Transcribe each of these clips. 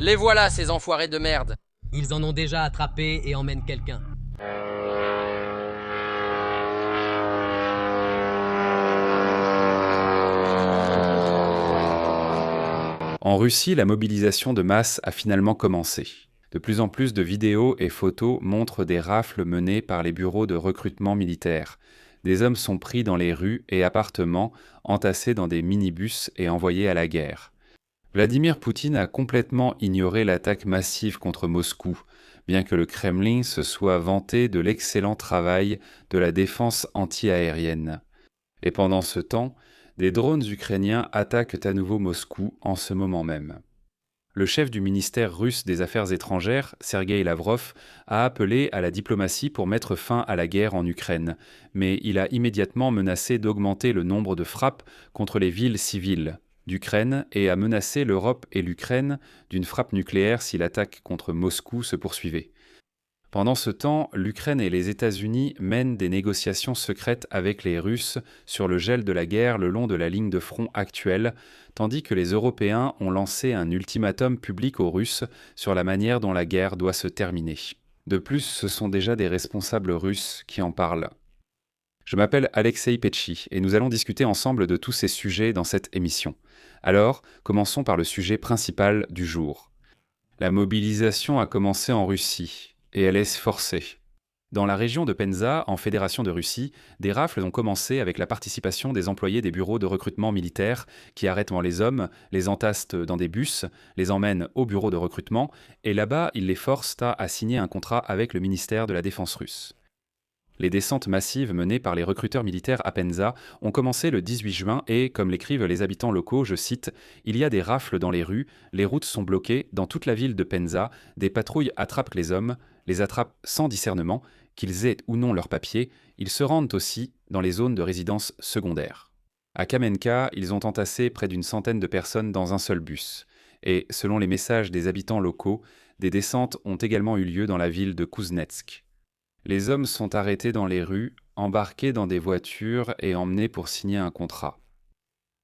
Les voilà, ces enfoirés de merde. Ils en ont déjà attrapé et emmènent quelqu'un. En Russie, la mobilisation de masse a finalement commencé. De plus en plus de vidéos et photos montrent des rafles menées par les bureaux de recrutement militaire. Des hommes sont pris dans les rues et appartements, entassés dans des minibus et envoyés à la guerre. Vladimir Poutine a complètement ignoré l'attaque massive contre Moscou, bien que le Kremlin se soit vanté de l'excellent travail de la défense anti-aérienne. Et pendant ce temps, des drones ukrainiens attaquent à nouveau Moscou en ce moment même. Le chef du ministère russe des Affaires étrangères, Sergueï Lavrov, a appelé à la diplomatie pour mettre fin à la guerre en Ukraine, mais il a immédiatement menacé d'augmenter le nombre de frappes contre les villes civiles d'Ukraine et a menacé l'Europe et l'Ukraine d'une frappe nucléaire si l'attaque contre Moscou se poursuivait. Pendant ce temps, l'Ukraine et les États-Unis mènent des négociations secrètes avec les Russes sur le gel de la guerre le long de la ligne de front actuelle, tandis que les Européens ont lancé un ultimatum public aux Russes sur la manière dont la guerre doit se terminer. De plus, ce sont déjà des responsables russes qui en parlent. Je m'appelle Alexei Petchi et nous allons discuter ensemble de tous ces sujets dans cette émission. Alors, commençons par le sujet principal du jour. La mobilisation a commencé en Russie. Et elle est forcée. Dans la région de Penza, en Fédération de Russie, des rafles ont commencé avec la participation des employés des bureaux de recrutement militaire qui arrêtent les hommes, les entassent dans des bus, les emmènent au bureau de recrutement et là-bas, ils les forcent à signer un contrat avec le ministère de la Défense russe. Les descentes massives menées par les recruteurs militaires à Penza ont commencé le 18 juin et, comme l'écrivent les habitants locaux, je cite, « Il y a des rafles dans les rues, les routes sont bloquées, dans toute la ville de Penza, des patrouilles attrapent les hommes, les attrapent sans discernement, qu'ils aient ou non leurs papiers, ils se rendent aussi dans les zones de résidence secondaire. À Kamenka, ils ont entassé près d'une centaine de personnes dans un seul bus. Et, selon les messages des habitants locaux, des descentes ont également eu lieu dans la ville de Kuznetsk. Les hommes sont arrêtés dans les rues, embarqués dans des voitures et emmenés pour signer un contrat.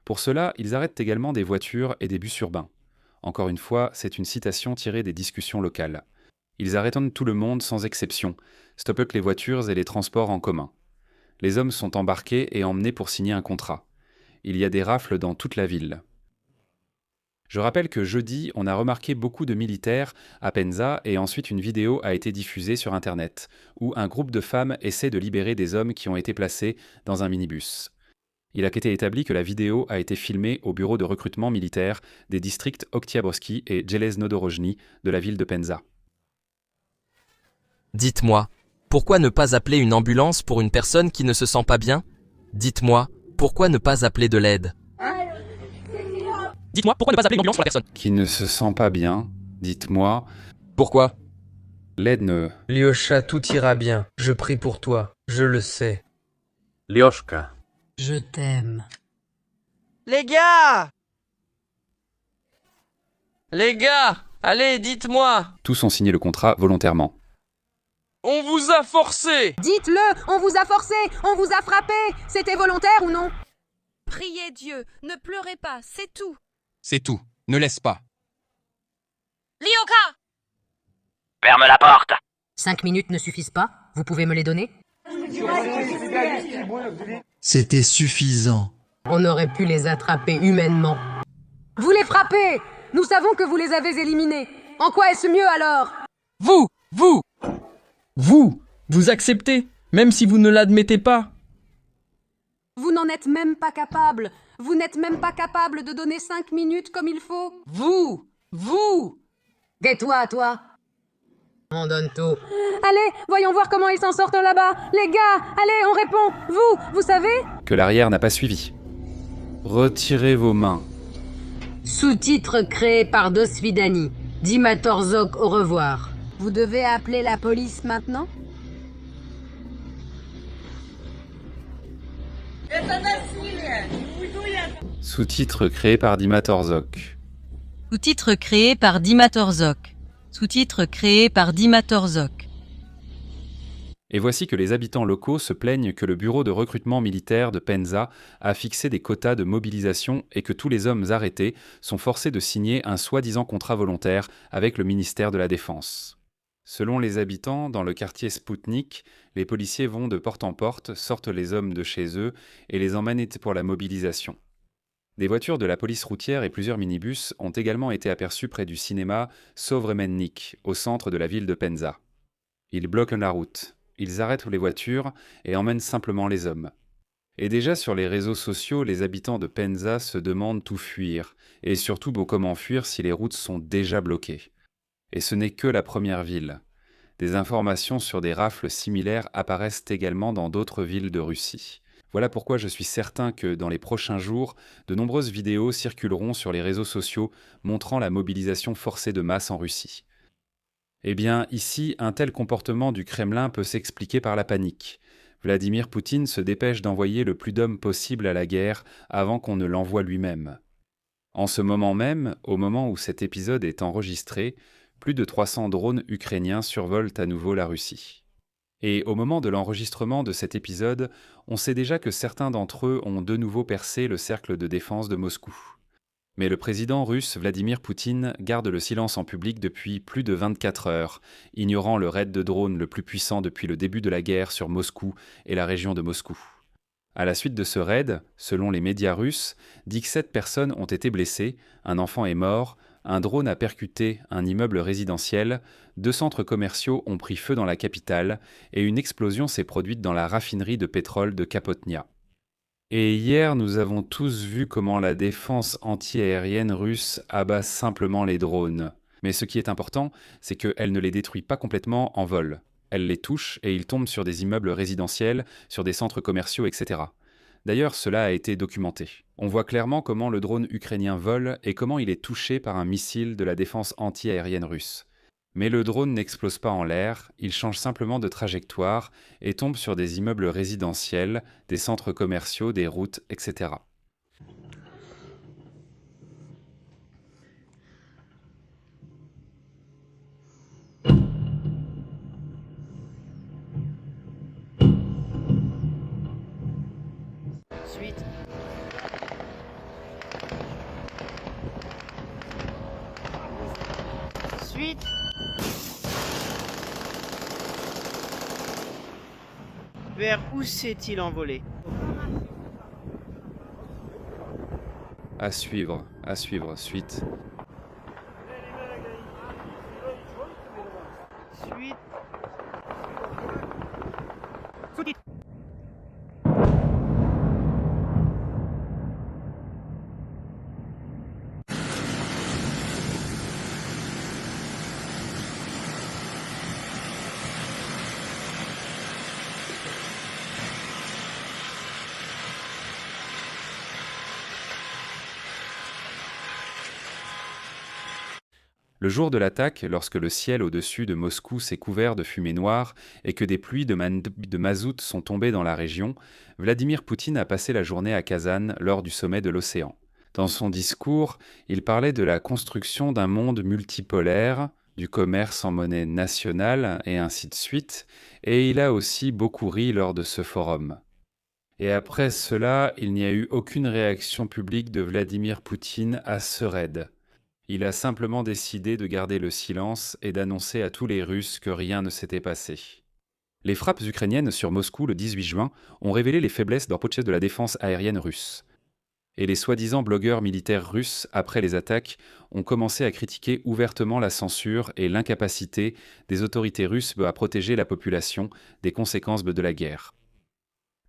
Pour cela, ils arrêtent également des voitures et des bus urbains. Encore une fois, c'est une citation tirée des discussions locales. Ils arrêtent tout le monde sans exception, stoppent les voitures et les transports en commun. Les hommes sont embarqués et emmenés pour signer un contrat. Il y a des rafles dans toute la ville. Je rappelle que jeudi, on a remarqué beaucoup de militaires à Penza et ensuite une vidéo a été diffusée sur Internet, où un groupe de femmes essaie de libérer des hommes qui ont été placés dans un minibus. Il a été établi que la vidéo a été filmée au bureau de recrutement militaire des districts Oktyabrsky et Jelezno-Dorojny de la ville de Penza. Dites-moi, pourquoi ne pas appeler une ambulance pour une personne qui ne se sent pas bien? Dites-moi, pourquoi ne pas appeler de l'aide? Dites-moi, pourquoi ne pas appeler une ambulance pour la personne Qui ne se sent pas bien, dites-moi. Pourquoi? L'aide ne... Lyosha, tout ira bien. Je prie pour toi. Je le sais. Lyoshka. Je t'aime. Les gars! Les gars! Allez, dites-moi! Tous ont signé le contrat volontairement. On vous a forcé! Dites-le, on vous a forcé, on vous a frappé. C'était volontaire ou non? Priez Dieu, ne pleurez pas, c'est tout. C'est tout. Ne laisse pas. Lyoka! Ferme la porte! 5 minutes ne suffisent pas? Vous pouvez me les donner? C'était suffisant. On aurait pu les attraper humainement. Vous les frappez! Nous savons que vous les avez éliminés. En quoi est-ce mieux alors? Vous acceptez, même si vous ne l'admettez pas. Vous n'en êtes même pas capable. Vous n'êtes même pas capable de donner 5 minutes comme il faut. Vous! Tais-toi, toi. On donne tout. Allez, voyons voir comment ils s'en sortent là-bas. Les gars, allez, on répond. Vous savez? Que l'arrière n'a pas suivi. Retirez vos mains. Sous-titre créé par Dosvidani. Dimatorzok, au revoir. Vous devez appeler la police maintenant? Sous-titre créé par Dimatorzok. Sous-titre créé par Dimatorzok. Sous-titre créé par Dimatorzok. Et voici que les habitants locaux se plaignent que le bureau de recrutement militaire de Penza a fixé des quotas de mobilisation et que tous les hommes arrêtés sont forcés de signer un soi-disant contrat volontaire avec le ministère de la Défense. Selon les habitants, dans le quartier Spoutnik, les policiers vont de porte en porte, sortent les hommes de chez eux et les emmènent pour la mobilisation. Des voitures de la police routière et plusieurs minibus ont également été aperçus près du cinéma Sovremennik, au centre de la ville de Penza. Ils bloquent la route. Ils arrêtent les voitures et emmènent simplement les hommes. Et déjà sur les réseaux sociaux, les habitants de Penza se demandent où fuir, et surtout comment fuir si les routes sont déjà bloquées. Et ce n'est que la première ville. Des informations sur des rafles similaires apparaissent également dans d'autres villes de Russie. Voilà pourquoi je suis certain que dans les prochains jours, de nombreuses vidéos circuleront sur les réseaux sociaux montrant la mobilisation forcée de masse en Russie. Eh bien, ici, un tel comportement du Kremlin peut s'expliquer par la panique. Vladimir Poutine se dépêche d'envoyer le plus d'hommes possible à la guerre avant qu'on ne l'envoie lui-même. En ce moment même, au moment où cet épisode est enregistré, plus de 300 drones ukrainiens survolent à nouveau la Russie. Et au moment de l'enregistrement de cet épisode, on sait déjà que certains d'entre eux ont de nouveau percé le cercle de défense de Moscou. Mais le président russe Vladimir Poutine garde le silence en public depuis plus de 24 heures, ignorant le raid de drones le plus puissant depuis le début de la guerre sur Moscou et la région de Moscou. À la suite de ce raid, selon les médias russes, 17 personnes ont été blessées, un enfant est mort, un drone a percuté un immeuble résidentiel, 2 centres commerciaux ont pris feu dans la capitale et une explosion s'est produite dans la raffinerie de pétrole de Kapotnia. Et hier, nous avons tous vu comment la défense anti-aérienne russe abat simplement les drones. Mais ce qui est important, c'est qu'elle ne les détruit pas complètement en vol. Elle les touche et ils tombent sur des immeubles résidentiels, sur des centres commerciaux, etc. D'ailleurs, cela a été documenté. On voit clairement comment le drone ukrainien vole et comment il est touché par un missile de la défense anti-aérienne russe. Mais le drone n'explose pas en l'air, il change simplement de trajectoire et tombe sur des immeubles résidentiels, des centres commerciaux, des routes, etc. Suite. Suite. Vers où s'est-il envolé? À suivre, suite. Suite. Suite. Le jour de l'attaque, lorsque le ciel au-dessus de Moscou s'est couvert de fumée noire et que des pluies de mazout sont tombées dans la région, Vladimir Poutine a passé la journée à Kazan lors du sommet de l'océan. Dans son discours, il parlait de la construction d'un monde multipolaire, du commerce en monnaie nationale et ainsi de suite, et il a aussi beaucoup ri lors de ce forum. Et après cela, il n'y a eu aucune réaction publique de Vladimir Poutine à ce raid. Il a simplement décidé de garder le silence et d'annoncer à tous les Russes que rien ne s'était passé. Les frappes ukrainiennes sur Moscou le 18 juin ont révélé les faiblesses dans de la défense aérienne russe. Et les soi-disant blogueurs militaires russes, après les attaques, ont commencé à critiquer ouvertement la censure et l'incapacité des autorités russes à protéger la population des conséquences de la guerre.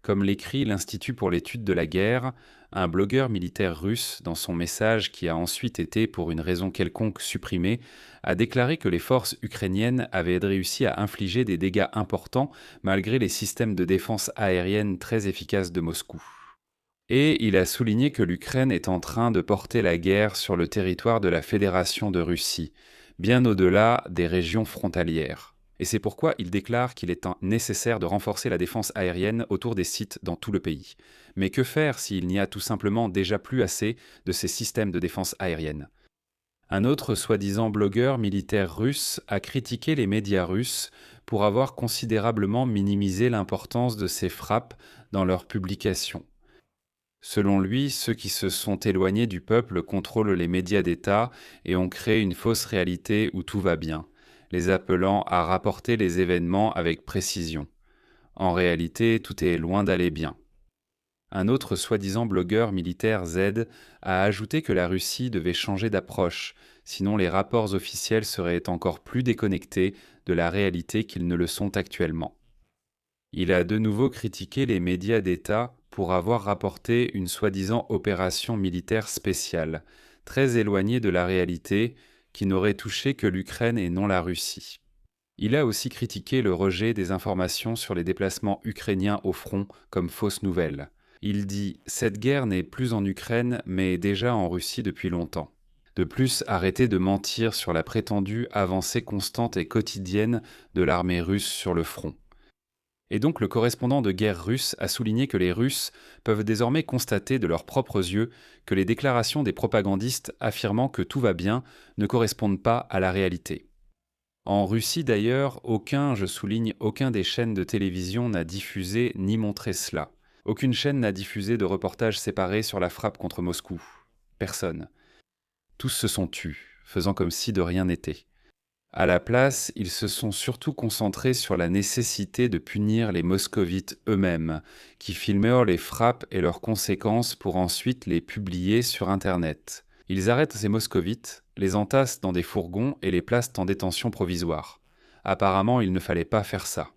Comme l'écrit l'Institut pour l'étude de la guerre, un blogueur militaire russe, dans son message qui a ensuite été, pour une raison quelconque, supprimé, a déclaré que les forces ukrainiennes avaient réussi à infliger des dégâts importants malgré les systèmes de défense aérienne très efficaces de Moscou. Et il a souligné que l'Ukraine est en train de porter la guerre sur le territoire de la Fédération de Russie, bien au-delà des régions frontalières. Et c'est pourquoi il déclare qu'il est nécessaire de renforcer la défense aérienne autour des sites dans tout le pays. Mais que faire s'il n'y a tout simplement déjà plus assez de ces systèmes de défense aérienne ? Un autre soi-disant blogueur militaire russe a critiqué les médias russes pour avoir considérablement minimisé l'importance de ces frappes dans leurs publications. Selon lui, ceux qui se sont éloignés du peuple contrôlent les médias d'État et ont créé une fausse réalité où tout va bien, les appelant à rapporter les événements avec précision. En réalité, tout est loin d'aller bien. Un autre soi-disant blogueur militaire Z a ajouté que la Russie devait changer d'approche, sinon les rapports officiels seraient encore plus déconnectés de la réalité qu'ils ne le sont actuellement. Il a de nouveau critiqué les médias d'État pour avoir rapporté une soi-disant opération militaire spéciale, très éloignée de la réalité, qui n'aurait touché que l'Ukraine et non la Russie. Il a aussi critiqué le rejet des informations sur les déplacements ukrainiens au front comme fausses nouvelles. Il dit « Cette guerre n'est plus en Ukraine, mais déjà en Russie depuis longtemps ». De plus, arrêtez de mentir sur la prétendue avancée constante et quotidienne de l'armée russe sur le front. Et donc le correspondant de guerre russe a souligné que les Russes peuvent désormais constater de leurs propres yeux que les déclarations des propagandistes affirmant que tout va bien ne correspondent pas à la réalité. En Russie d'ailleurs, aucun des chaînes de télévision n'a diffusé ni montré cela. Aucune chaîne n'a diffusé de reportages séparés sur la frappe contre Moscou. Personne. Tous se sont tus, faisant comme si de rien n'était. À la place, ils se sont surtout concentrés sur la nécessité de punir les moscovites eux-mêmes, qui filmèrent les frappes et leurs conséquences pour ensuite les publier sur Internet. Ils arrêtent ces moscovites, les entassent dans des fourgons et les placent en détention provisoire. Apparemment, il ne fallait pas faire ça.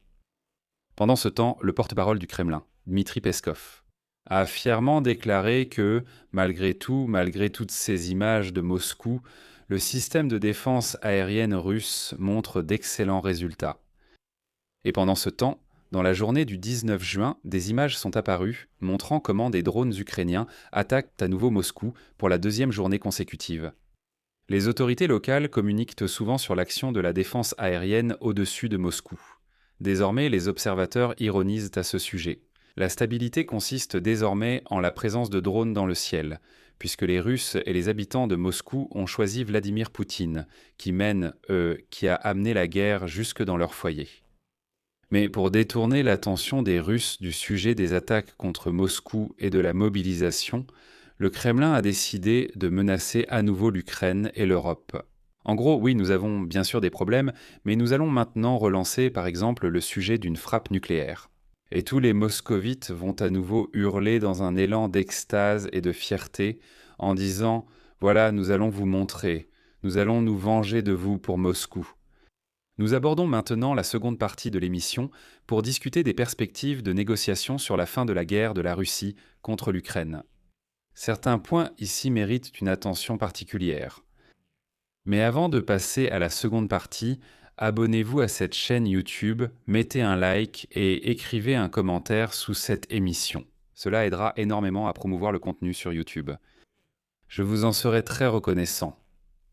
Pendant ce temps, le porte-parole du Kremlin, Dmitri Peskov, a fièrement déclaré que, malgré toutes ces images de Moscou, le système de défense aérienne russe montre d'excellents résultats. Et pendant ce temps, dans la journée du 19 juin, des images sont apparues montrant comment des drones ukrainiens attaquent à nouveau Moscou pour la deuxième journée consécutive. Les autorités locales communiquent souvent sur l'action de la défense aérienne au-dessus de Moscou. Désormais, les observateurs ironisent à ce sujet. La stabilité consiste désormais en la présence de drones dans le ciel, puisque les Russes et les habitants de Moscou ont choisi Vladimir Poutine, qui a amené la guerre jusque dans leur foyer. Mais pour détourner l'attention des Russes du sujet des attaques contre Moscou et de la mobilisation, le Kremlin a décidé de menacer à nouveau l'Ukraine et l'Europe. En gros, oui, nous avons bien sûr des problèmes, mais nous allons maintenant relancer par exemple le sujet d'une frappe nucléaire. Et tous les moscovites vont à nouveau hurler dans un élan d'extase et de fierté en disant « Voilà, nous allons vous montrer, nous allons nous venger de vous pour Moscou ». Nous abordons maintenant la seconde partie de l'émission pour discuter des perspectives de négociation sur la fin de la guerre de la Russie contre l'Ukraine. Certains points ici méritent une attention particulière. Mais avant de passer à la seconde partie, abonnez-vous à cette chaîne YouTube, mettez un like et écrivez un commentaire sous cette émission. Cela aidera énormément à promouvoir le contenu sur YouTube. Je vous en serai très reconnaissant.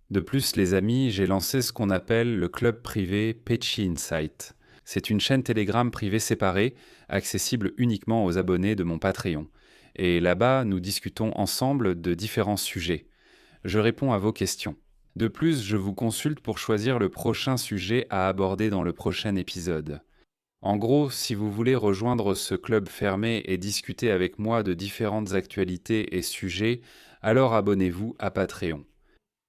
De plus, les amis, j'ai lancé ce qu'on appelle le club privé Pechi Insight. C'est une chaîne Telegram privée séparée, accessible uniquement aux abonnés de mon Patreon. Et là-bas, nous discutons ensemble de différents sujets. Je réponds à vos questions. De plus, je vous consulte pour choisir le prochain sujet à aborder dans le prochain épisode. En gros, si vous voulez rejoindre ce club fermé et discuter avec moi de différentes actualités et sujets, alors abonnez-vous à Patreon.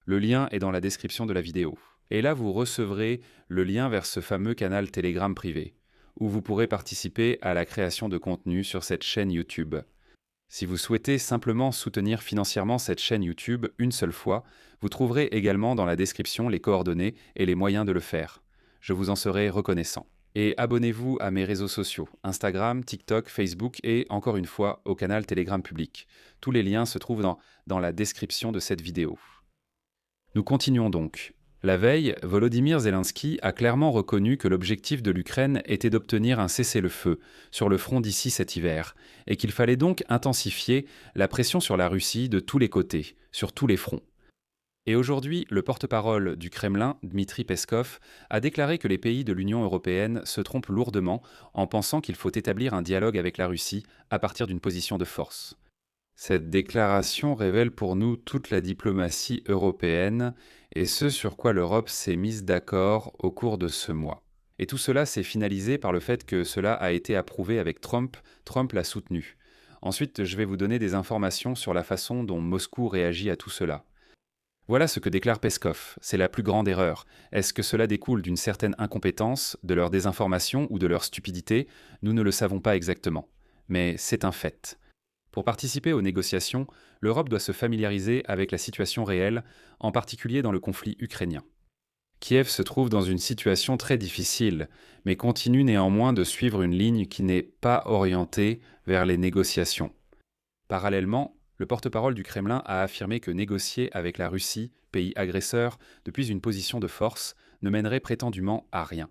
Le lien est dans la description de la vidéo. Et là, vous recevrez le lien vers ce fameux canal Telegram privé, où vous pourrez participer à la création de contenu sur cette chaîne YouTube. Si vous souhaitez simplement soutenir financièrement cette chaîne YouTube une seule fois, vous trouverez également dans la description les coordonnées et les moyens de le faire. Je vous en serai reconnaissant. Et abonnez-vous à mes réseaux sociaux, Instagram, TikTok, Facebook et, encore une fois, au canal Telegram public. Tous les liens se trouvent dans la description de cette vidéo. Nous continuons donc. La veille, Volodymyr Zelensky a clairement reconnu que l'objectif de l'Ukraine était d'obtenir un cessez-le-feu sur le front d'ici cet hiver, et qu'il fallait donc intensifier la pression sur la Russie de tous les côtés, sur tous les fronts. Et aujourd'hui, le porte-parole du Kremlin, Dmitri Peskov, a déclaré que les pays de l'Union européenne se trompent lourdement en pensant qu'il faut établir un dialogue avec la Russie à partir d'une position de force. Cette déclaration révèle pour nous toute la diplomatie européenne et ce sur quoi l'Europe s'est mise d'accord au cours de ce mois. Et tout cela s'est finalisé par le fait que cela a été approuvé avec Trump. Trump l'a soutenu. Ensuite, je vais vous donner des informations sur la façon dont Moscou réagit à tout cela. Voilà ce que déclare Peskov. C'est la plus grande erreur. Est-ce que cela découle d'une certaine incompétence, de leur désinformation ou de leur stupidité? Nous ne le savons pas exactement. Mais c'est un fait. Pour participer aux négociations, l'Europe doit se familiariser avec la situation réelle, en particulier dans le conflit ukrainien. Kiev se trouve dans une situation très difficile, mais continue néanmoins de suivre une ligne qui n'est pas orientée vers les négociations. Parallèlement, le porte-parole du Kremlin a affirmé que négocier avec la Russie, pays agresseur, depuis une position de force, ne mènerait prétendument à rien.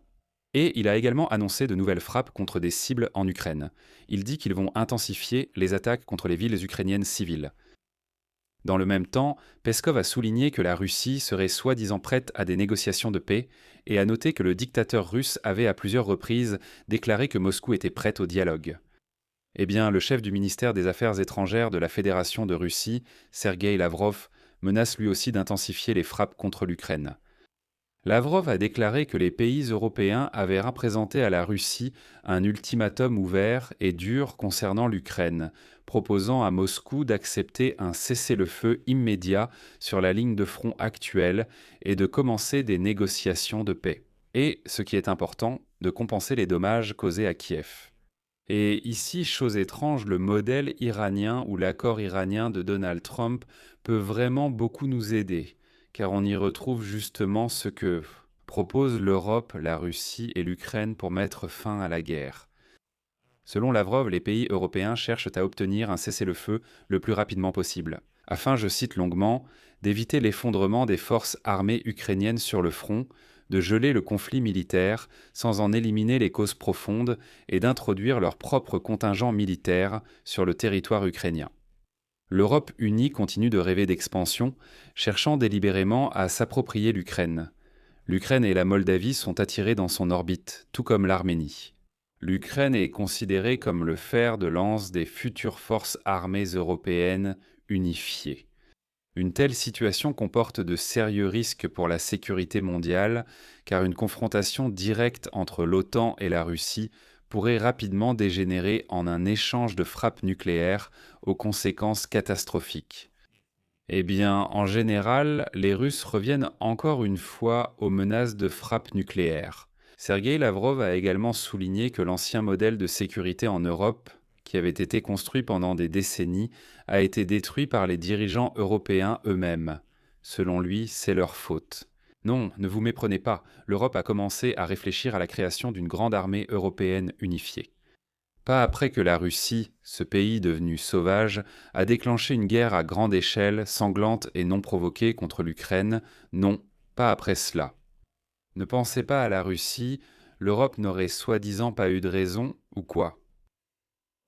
Et il a également annoncé de nouvelles frappes contre des cibles en Ukraine. Il dit qu'ils vont intensifier les attaques contre les villes ukrainiennes civiles. Dans le même temps, Peskov a souligné que la Russie serait soi-disant prête à des négociations de paix et a noté que le dictateur russe avait à plusieurs reprises déclaré que Moscou était prête au dialogue. Eh bien, le chef du ministère des Affaires étrangères de la Fédération de Russie, Sergueï Lavrov, menace lui aussi d'intensifier les frappes contre l'Ukraine. Lavrov a déclaré que les pays européens avaient représenté à la Russie un ultimatum ouvert et dur concernant l'Ukraine, proposant à Moscou d'accepter un cessez-le-feu immédiat sur la ligne de front actuelle et de commencer des négociations de paix. Et, ce qui est important, de compenser les dommages causés à Kiev. Et ici, chose étrange, le modèle iranien ou l'accord iranien de Donald Trump peut vraiment beaucoup nous aider, car on y retrouve justement ce que proposent l'Europe, la Russie et l'Ukraine pour mettre fin à la guerre. Selon Lavrov, les pays européens cherchent à obtenir un cessez-le-feu le plus rapidement possible, afin, je cite longuement, d'éviter l'effondrement des forces armées ukrainiennes sur le front, de geler le conflit militaire sans en éliminer les causes profondes et d'introduire leur propre contingent militaire sur le territoire ukrainien. L'Europe unie continue de rêver d'expansion, cherchant délibérément à s'approprier l'Ukraine. L'Ukraine et la Moldavie sont attirées dans son orbite, tout comme l'Arménie. L'Ukraine est considérée comme le fer de lance des futures forces armées européennes unifiées. Une telle situation comporte de sérieux risques pour la sécurité mondiale, car une confrontation directe entre l'OTAN et la Russie pourrait rapidement dégénérer en un échange de frappes nucléaires aux conséquences catastrophiques. Eh bien, en général, les Russes reviennent encore une fois aux menaces de frappes nucléaires. Sergueï Lavrov a également souligné que l'ancien modèle de sécurité en Europe, qui avait été construit pendant des décennies, a été détruit par les dirigeants européens eux-mêmes. Selon lui, c'est leur faute. Non, ne vous méprenez pas, l'Europe a commencé à réfléchir à la création d'une grande armée européenne unifiée. Pas après que la Russie, ce pays devenu sauvage, a déclenché une guerre à grande échelle, sanglante et non provoquée contre l'Ukraine, non, pas après cela. Ne pensez pas à la Russie, l'Europe n'aurait soi-disant pas eu de raison, ou quoi?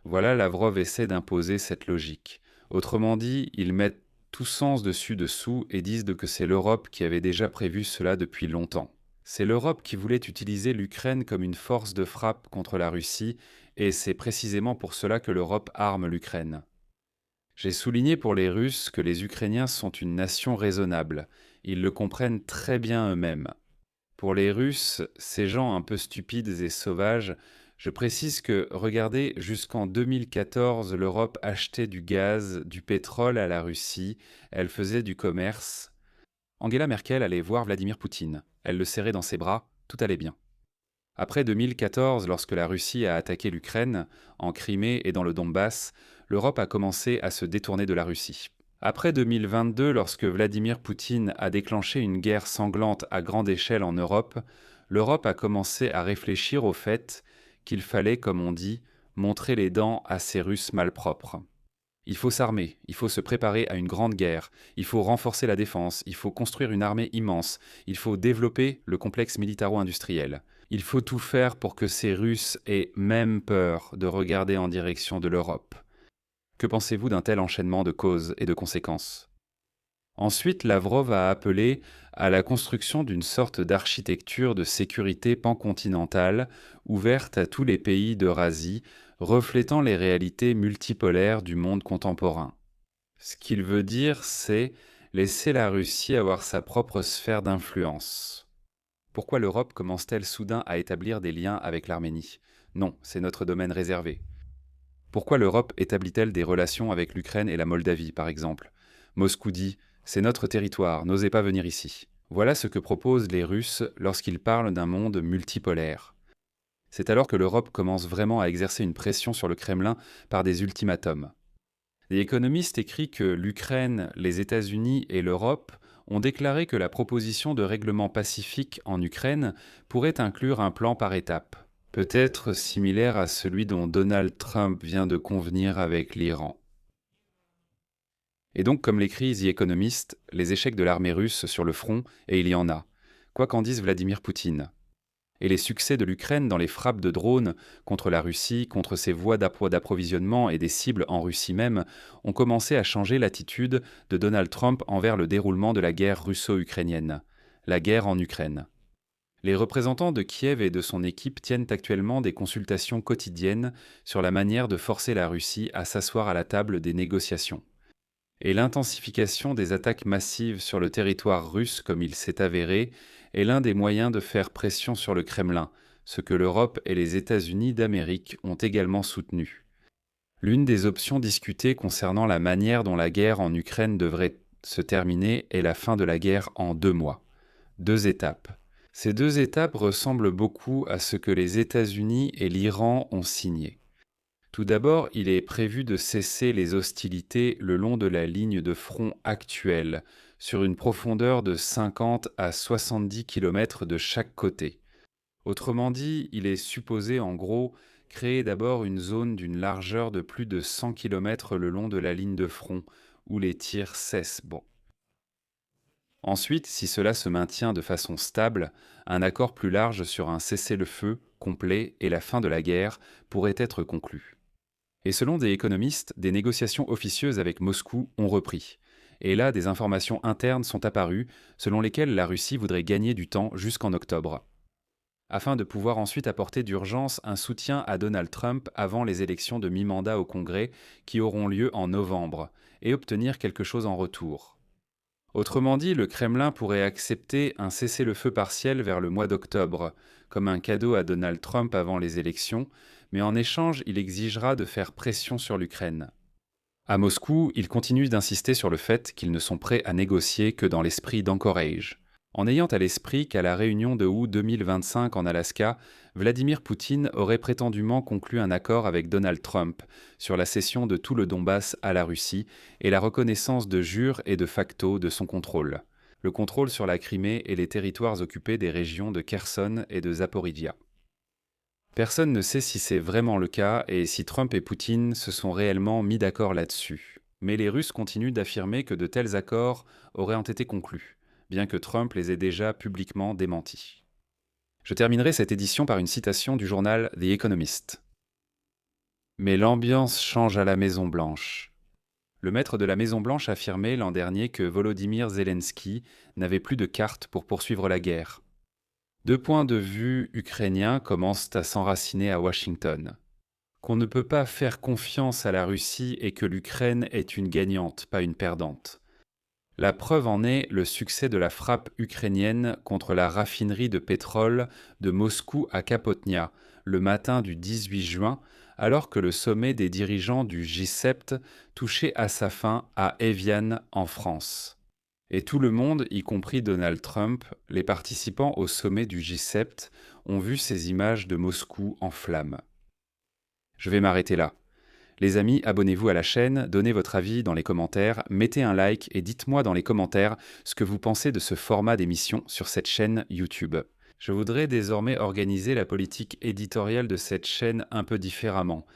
Voilà, Lavrov essaie d'imposer cette logique. Autrement dit, ils mettent tout sens dessus-dessous et disent que c'est l'Europe qui avait déjà prévu cela depuis longtemps. C'est l'Europe qui voulait utiliser l'Ukraine comme une force de frappe contre la Russie, et c'est précisément pour cela que l'Europe arme l'Ukraine. J'ai souligné pour les Russes que les Ukrainiens sont une nation raisonnable. Ils le comprennent très bien eux-mêmes. Pour les Russes, ces gens un peu stupides et sauvages, je précise que, regardez, jusqu'en 2014, l'Europe achetait du gaz, du pétrole à la Russie, elle faisait du commerce. Angela Merkel allait voir Vladimir Poutine, elle le serrait dans ses bras, tout allait bien. Après 2014, lorsque la Russie a attaqué l'Ukraine, en Crimée et dans le Donbass, l'Europe a commencé à se détourner de la Russie. Après 2022, lorsque Vladimir Poutine a déclenché une guerre sanglante à grande échelle en Europe, l'Europe a commencé à réfléchir au fait qu'il fallait, comme on dit, montrer les dents à ces Russes malpropres. Il faut s'armer, il faut se préparer à une grande guerre, il faut renforcer la défense, il faut construire une armée immense, il faut développer le complexe militaro-industriel. Il faut tout faire pour que ces Russes aient même peur de regarder en direction de l'Europe. Que pensez-vous d'un tel enchaînement de causes et de conséquences ? Ensuite, Lavrov a appelé à la construction d'une sorte d'architecture de sécurité pancontinentale ouverte à tous les pays d'Eurasie, reflétant les réalités multipolaires du monde contemporain. Ce qu'il veut dire, c'est laisser la Russie avoir sa propre sphère d'influence. Pourquoi l'Europe commence-t-elle soudain à établir des liens avec l'Arménie? Non, c'est notre domaine réservé. Pourquoi l'Europe établit-elle des relations avec l'Ukraine et la Moldavie, par exemple? Moscou dit « c'est notre territoire, n'osez pas venir ici ». Voilà ce que proposent les Russes lorsqu'ils parlent d'un monde multipolaire. C'est alors que l'Europe commence vraiment à exercer une pression sur le Kremlin par des ultimatums. The Economist écrit que l'Ukraine, les États-Unis et l'Europe ont déclaré que la proposition de règlement pacifique en Ukraine pourrait inclure un plan par étapes, peut-être similaire à celui dont Donald Trump vient de convenir avec l'Iran. Et donc, comme l'écrit The Economist, les échecs de l'armée russe sur le front, et il y en a, quoi qu'en dise Vladimir Poutine. Et les succès de l'Ukraine dans les frappes de drones contre la Russie, contre ses voies d'approvisionnement et des cibles en Russie même, ont commencé à changer l'attitude de Donald Trump envers le déroulement de la guerre russo-ukrainienne, la guerre en Ukraine. Les représentants de Kiev et de son équipe tiennent actuellement des consultations quotidiennes sur la manière de forcer la Russie à s'asseoir à la table des négociations. Et l'intensification des attaques massives sur le territoire russe, comme il s'est avéré, est l'un des moyens de faire pression sur le Kremlin, ce que l'Europe et les États-Unis d'Amérique ont également soutenu. L'une des options discutées concernant la manière dont la guerre en Ukraine devrait se terminer est la fin de la guerre en 2 mois. 2 étapes. Ces 2 étapes ressemblent beaucoup à ce que les États-Unis et l'Iran ont signé. Tout d'abord, il est prévu de cesser les hostilités le long de la ligne de front actuelle, sur une profondeur de 50 à 70 km de chaque côté. Autrement dit, il est supposé en gros créer d'abord une zone d'une largeur de plus de 100 km le long de la ligne de front, où les tirs cessent. Ensuite, si cela se maintient de façon stable, un accord plus large sur un cessez-le-feu complet et la fin de la guerre pourrait être conclu. Et selon des économistes, des négociations officieuses avec Moscou ont repris. Et là, des informations internes sont apparues, selon lesquelles la Russie voudrait gagner du temps jusqu'en octobre, afin de pouvoir ensuite apporter d'urgence un soutien à Donald Trump avant les élections de mi-mandat au Congrès qui auront lieu en novembre, et obtenir quelque chose en retour. Autrement dit, le Kremlin pourrait accepter un cessez-le-feu partiel vers le mois d'octobre, comme un cadeau à Donald Trump avant les élections, mais en échange, il exigera de faire pression sur l'Ukraine. À Moscou, ils continuent d'insister sur le fait qu'ils ne sont prêts à négocier que dans l'esprit d'Anchorage, en ayant à l'esprit qu'à la réunion de août 2025 en Alaska, Vladimir Poutine aurait prétendument conclu un accord avec Donald Trump sur la cession de tout le Donbass à la Russie et la reconnaissance de jure et de facto de son contrôle. Le contrôle sur la Crimée et les territoires occupés des régions de Kherson et de Zaporizhia. Personne ne sait si c'est vraiment le cas et si Trump et Poutine se sont réellement mis d'accord là-dessus. Mais les Russes continuent d'affirmer que de tels accords auraient été conclus, bien que Trump les ait déjà publiquement démentis. Je terminerai cette édition par une citation du journal The Economist. « Mais l'ambiance change à la Maison-Blanche. » Le maître de la Maison-Blanche affirmait l'an dernier que Volodymyr Zelensky n'avait plus de cartes pour poursuivre la guerre. 2 points de vue ukrainiens commencent à s'enraciner à Washington. Qu'on ne peut pas faire confiance à la Russie et que l'Ukraine est une gagnante, pas une perdante. La preuve en est le succès de la frappe ukrainienne contre la raffinerie de pétrole de Moscou à Kapotnia, le matin du 18 juin, alors que le sommet des dirigeants du G7 touchait à sa fin à Evian en France. Et tout le monde, y compris Donald Trump, les participants au sommet du G7, ont vu ces images de Moscou en flammes. Je vais m'arrêter là. Les amis, abonnez-vous à la chaîne, donnez votre avis dans les commentaires, mettez un like et dites-moi dans les commentaires ce que vous pensez de ce format d'émission sur cette chaîne YouTube. Je voudrais désormais organiser la politique éditoriale de cette chaîne un peu différemment.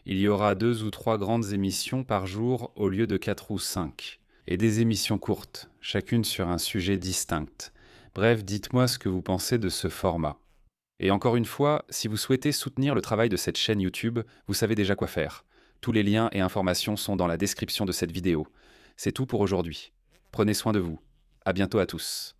Il y aura 2 ou 3 grandes émissions par jour au lieu de 4 ou 5. Et des émissions courtes, chacune sur un sujet distinct. Bref, dites-moi ce que vous pensez de ce format. Et encore une fois, si vous souhaitez soutenir le travail de cette chaîne YouTube, vous savez déjà quoi faire. Tous les liens et informations sont dans la description de cette vidéo. C'est tout pour aujourd'hui. Prenez soin de vous. À bientôt à tous.